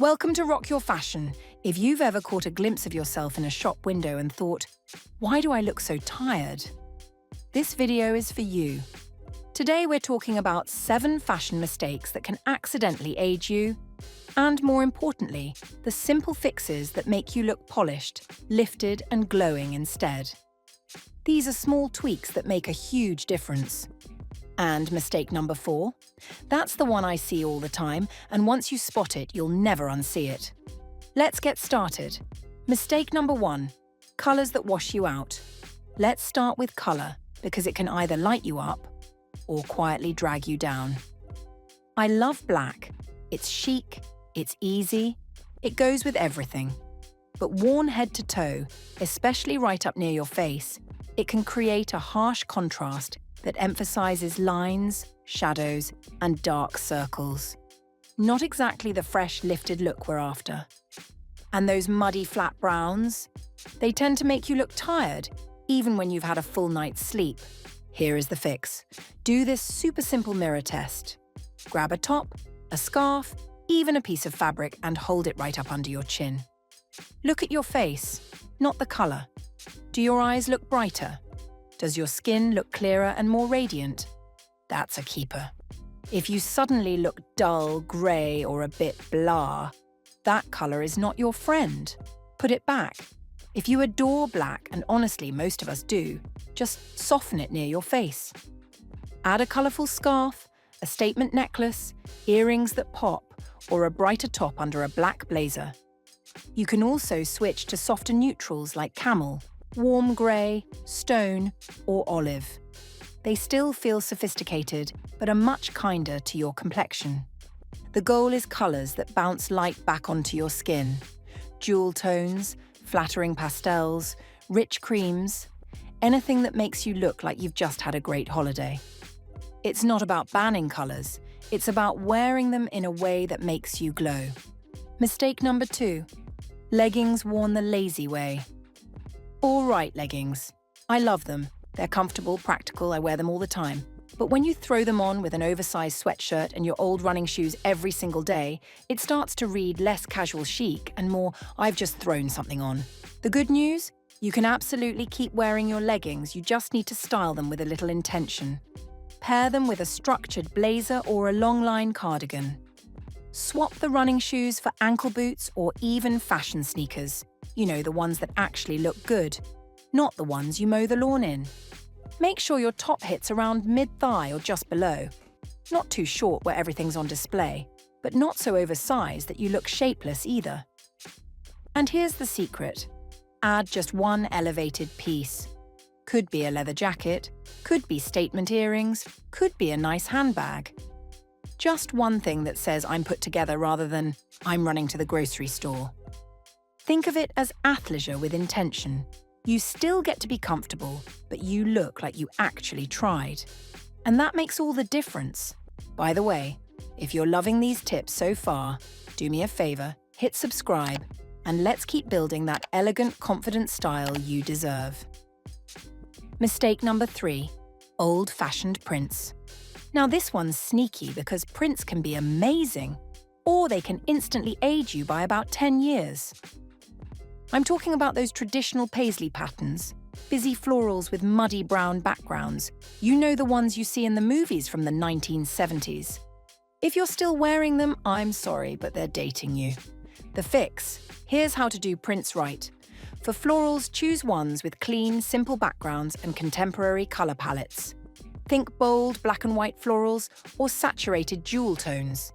Welcome to Rock Your Fashion. If you've ever caught a glimpse of yourself in a shop window and thought, why do I look so tired? This video is for you. Today we're talking about 7 fashion mistakes that can accidentally age you, and more importantly, the simple fixes that make you look polished, lifted and glowing instead. These are small tweaks that make a huge difference. And mistake number 4? That's the one I see all the time, and once you spot it, you'll never unsee it. Let's get started. Mistake number 1. Colours that wash you out. Let's start with colour, because it can either light you up or quietly drag you down. I love black. It's chic, it's easy, it goes with everything. But worn head to toe, especially right up near your face, it can create a harsh contrast that emphasizes lines, shadows, and dark circles. Not exactly the fresh, lifted look we're after. And those muddy, flat browns? They tend to make you look tired, even when you've had a full night's sleep. Here is the fix. Do this super simple mirror test. Grab a top, a scarf, even a piece of fabric, and hold it right up under your chin. Look at your face, not the color. Do your eyes look brighter? Does your skin look clearer and more radiant? That's a keeper. If you suddenly look dull, grey, or a bit blah, that colour is not your friend. Put it back. If you adore black, and honestly most of us do, just soften it near your face. Add a colourful scarf, a statement necklace, earrings that pop, or a brighter top under a black blazer. You can also switch to softer neutrals like camel, warm grey, stone, or olive. They still feel sophisticated, but are much kinder to your complexion. The goal is colours that bounce light back onto your skin. Jewel tones, flattering pastels, rich creams, anything that makes you look like you've just had a great holiday. It's not about banning colours, it's about wearing them in a way that makes you glow. Mistake number 2. Leggings worn the lazy way. All right, leggings. I love them. They're comfortable, practical, I wear them all the time. But when you throw them on with an oversized sweatshirt and your old running shoes every single day, it starts to read less casual chic and more, I've just thrown something on. The good news? You can absolutely keep wearing your leggings, you just need to style them with a little intention. Pair them with a structured blazer or a long-line cardigan. Swap the running shoes for ankle boots or even fashion sneakers. You know, the ones that actually look good, not the ones you mow the lawn in. Make sure your top hits around mid-thigh or just below. Not too short where everything's on display, but not so oversized that you look shapeless either. And here's the secret. Add just one elevated piece. Could be a leather jacket, could be statement earrings, could be a nice handbag. Just one thing that says I'm put together rather than I'm running to the grocery store. Think of it as athleisure with intention. You still get to be comfortable, but you look like you actually tried. And that makes all the difference. By the way, if you're loving these tips so far, do me a favor, hit subscribe, and let's keep building that elegant, confident style you deserve. Mistake number 3. Old-fashioned prints. Now this one's sneaky because prints can be amazing, or they can instantly age you by about 10 years. I'm talking about those traditional paisley patterns, busy florals with muddy brown backgrounds. You know, the ones you see in the movies from the 1970s. If you're still wearing them, I'm sorry, but they're dating you. The fix. Here's how to do prints right. For florals, choose ones with clean, simple backgrounds and contemporary color palettes. Think bold black and white florals or saturated jewel tones.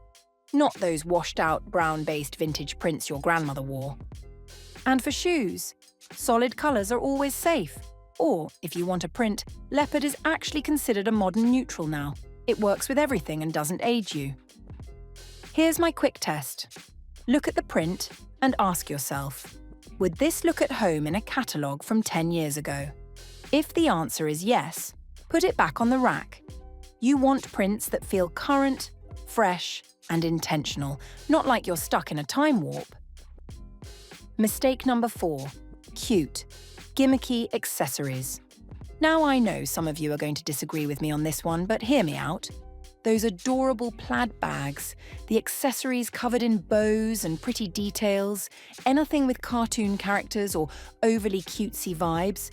Not those washed-out, brown-based vintage prints your grandmother wore. And for shoes, solid colours are always safe. Or, if you want a print, leopard is actually considered a modern neutral now. It works with everything and doesn't age you. Here's my quick test. Look at the print and ask yourself, would this look at home in a catalogue from 10 years ago? If the answer is yes, put it back on the rack. You want prints that feel current, fresh, and intentional, not like you're stuck in a time warp. Mistake number 4. Cute, gimmicky accessories. Now I know some of you are going to disagree with me on this one, but hear me out. those adorable plaid bags, the accessories covered in bows and pretty details, anything with cartoon characters or overly cutesy vibes,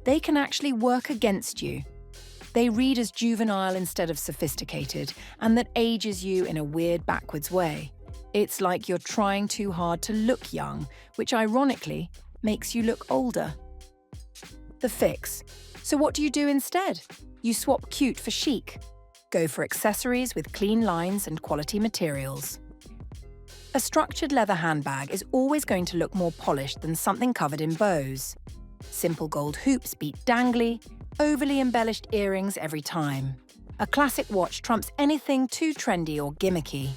they can actually work against you. They read as juvenile instead of sophisticated, and that ages you in a weird backwards way. It's like you're trying too hard to look young, which ironically makes you look older. The fix. So what do you do instead? You swap cute for chic. Go for accessories with clean lines and quality materials. A structured leather handbag is always going to look more polished than something covered in bows. Simple gold hoops beat dangly, overly embellished earrings every time. A classic watch trumps anything too trendy or gimmicky.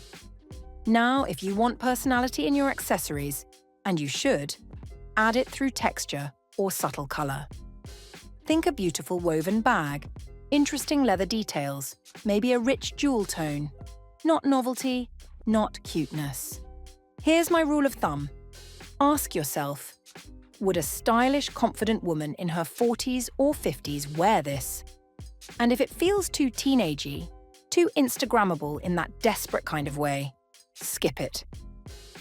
Now, if you want personality in your accessories, and you should, add it through texture or subtle color. Think a beautiful woven bag, interesting leather details, maybe a rich jewel tone. Not novelty, not cuteness. Here's my rule of thumb. Ask yourself, would a stylish, confident woman in her 40s or 50s wear this? And if it feels too teenagey, too Instagrammable in that desperate kind of way, skip it.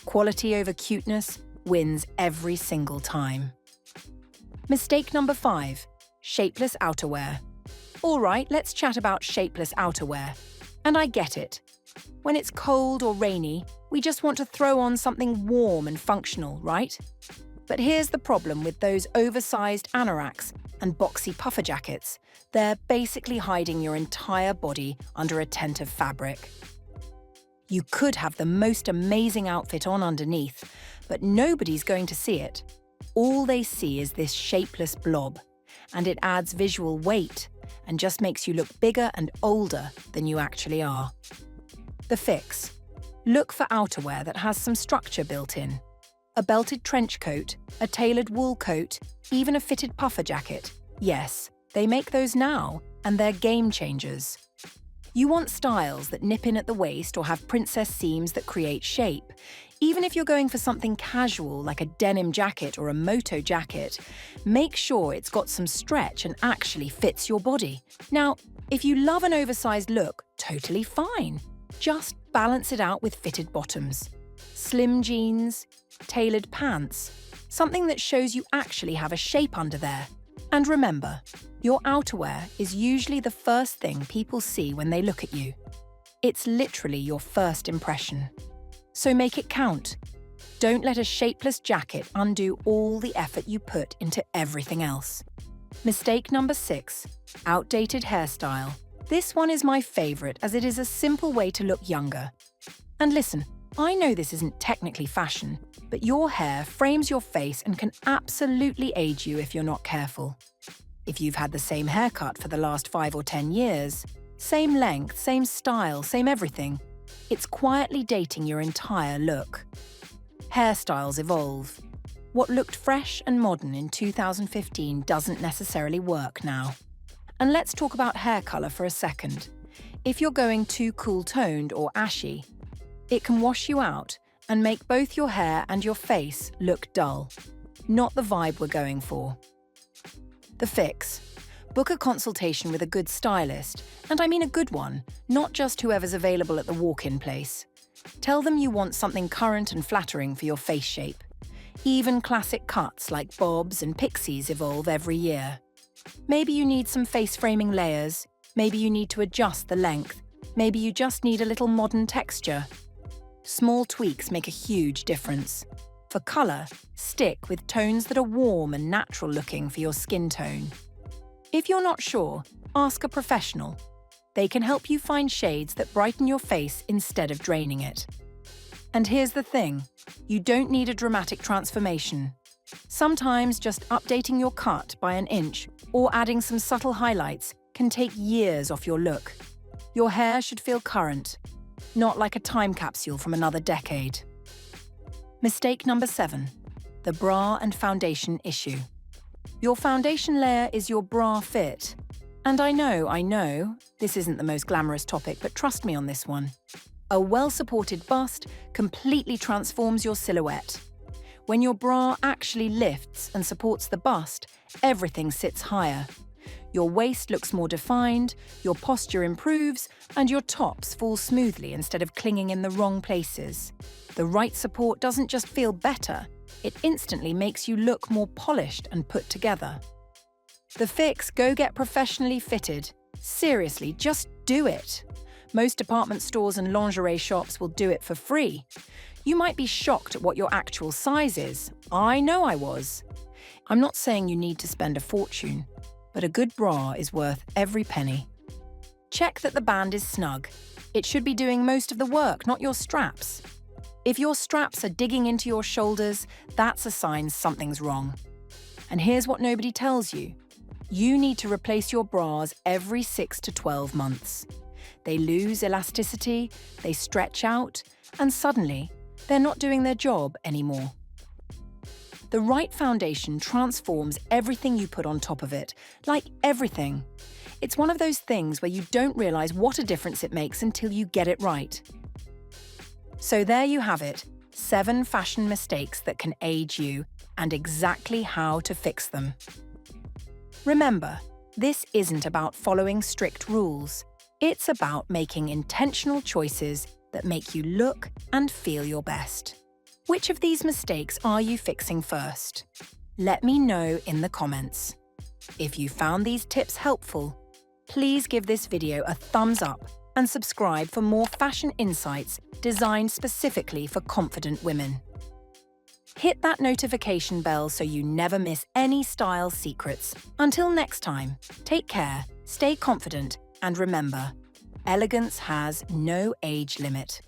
Quality over cuteness wins every single time. Mistake number 5, shapeless outerwear. All right, let's chat about shapeless outerwear. And I get it. When it's cold or rainy, we just want to throw on something warm and functional, right? But here's the problem with those oversized anoraks and boxy puffer jackets. They're basically hiding your entire body under a tent of fabric. You could have the most amazing outfit on underneath, but nobody's going to see it. All they see is this shapeless blob, and it adds visual weight and just makes you look bigger and older than you actually are. The fix. Look for outerwear that has some structure built in. A belted trench coat, a tailored wool coat, even a fitted puffer jacket. Yes, they make those now, and they're game changers. You want styles that nip in at the waist or have princess seams that create shape. Even if you're going for something casual like a denim jacket or a moto jacket, make sure it's got some stretch and actually fits your body. Now, if you love an oversized look, totally fine. Just balance it out with fitted bottoms. Slim jeans, tailored pants, something that shows you actually have a shape under there. And remember, your outerwear is usually the first thing people see when they look at you. It's literally your first impression. So make it count. Don't let a shapeless jacket undo all the effort you put into everything else. Mistake number 6, outdated hairstyle. This one is my favorite as it is a simple way to look younger. And listen, I know this isn't technically fashion, but your hair frames your face and can absolutely age you if you're not careful. If you've had the same haircut for the last 5 or 10 years, same length, same style, same everything, it's quietly dating your entire look. Hairstyles evolve. What looked fresh and modern in 2015 doesn't necessarily work now. And let's talk about hair color for a second. If you're going too cool-toned or ashy, it can wash you out and make both your hair and your face look dull. Not the vibe we're going for. The fix. Book a consultation with a good stylist, and I mean a good one, not just whoever's available at the walk-in place. Tell them you want something current and flattering for your face shape. Even classic cuts like bobs and pixies evolve every year. Maybe you need some face-framing layers, maybe you need to adjust the length, maybe you just need a little modern texture. Small tweaks make a huge difference. For color, stick with tones that are warm and natural looking for your skin tone. If you're not sure, ask a professional. They can help you find shades that brighten your face instead of draining it. And here's the thing, you don't need a dramatic transformation. Sometimes just updating your cut by an inch or adding some subtle highlights can take years off your look. Your hair should feel current, not like a time capsule from another decade. Mistake number 7, the bra and foundation issue. Your foundation layer is your bra fit. And I know, this isn't the most glamorous topic, but trust me on this one. A well-supported bust completely transforms your silhouette. When your bra actually lifts and supports the bust, everything sits higher. Your waist looks more defined, your posture improves, and your tops fall smoothly instead of clinging in the wrong places. The right support doesn't just feel better, it instantly makes you look more polished and put together. The fix: go get professionally fitted. Seriously, just do it. Most department stores and lingerie shops will do it for free. You might be shocked at what your actual size is. I know I was. I'm not saying you need to spend a fortune, but a good bra is worth every penny. Check that the band is snug. It should be doing most of the work, not your straps. If your straps are digging into your shoulders, that's a sign something's wrong. And here's what nobody tells you. You need to replace your bras every 6 to 12 months. They lose elasticity, they stretch out, and suddenly, they're not doing their job anymore. The right foundation transforms everything you put on top of it, like everything. It's one of those things where you don't realize what a difference it makes until you get it right. So there you have it, 7 fashion mistakes that can age you and exactly how to fix them. Remember, this isn't about following strict rules. It's about making intentional choices that make you look and feel your best. Which of these mistakes are you fixing first? Let me know in the comments. If you found these tips helpful, please give this video a thumbs up and subscribe for more fashion insights designed specifically for confident women. Hit that notification bell so you never miss any style secrets. Until next time, take care, stay confident, and remember, elegance has no age limit.